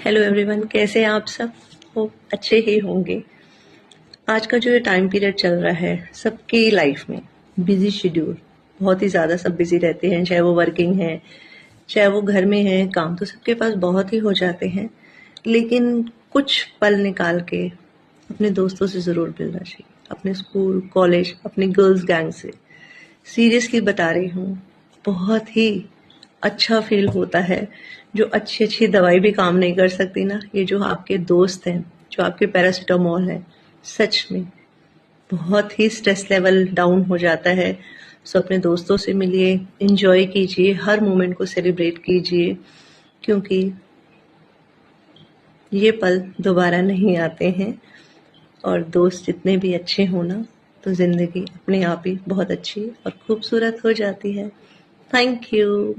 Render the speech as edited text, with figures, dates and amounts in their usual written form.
Hello everyone, कैसे हैं आप सब? वो अच्छे ही होंगे। आज का जो ये टाइम पीरियड चल रहा है सबकी लाइफ में, बिजी शेड्यूल, बहुत ही ज़्यादा सब बिजी रहते हैं, चाहे वो वर्किंग है, चाहे वो घर में है, काम तो सबके पास बहुत ही हो जाते हैं। लेकिन कुछ पल निकाल के अपने दोस्तों से ज़रूर मिलना चाहिए, अपने स्कूल कॉलेज, अपनी गर्ल्स गैंग से। सीरियसली बता रही हूँ, बहुत ही अच्छा फील होता है। जो अच्छी अच्छी दवाई भी काम नहीं कर सकती ना, ये जो आपके दोस्त हैं, जो आपके पैरासिटामोल हैं, सच में बहुत ही स्ट्रेस लेवल डाउन हो जाता है। सो अपने दोस्तों से मिलिए, एंजॉय कीजिए, हर मोमेंट को सेलिब्रेट कीजिए, क्योंकि ये पल दोबारा नहीं आते हैं। और दोस्त जितने भी अच्छे हों ना, तो ज़िंदगी अपने आप ही बहुत अच्छी और खूबसूरत हो जाती है। Thank you.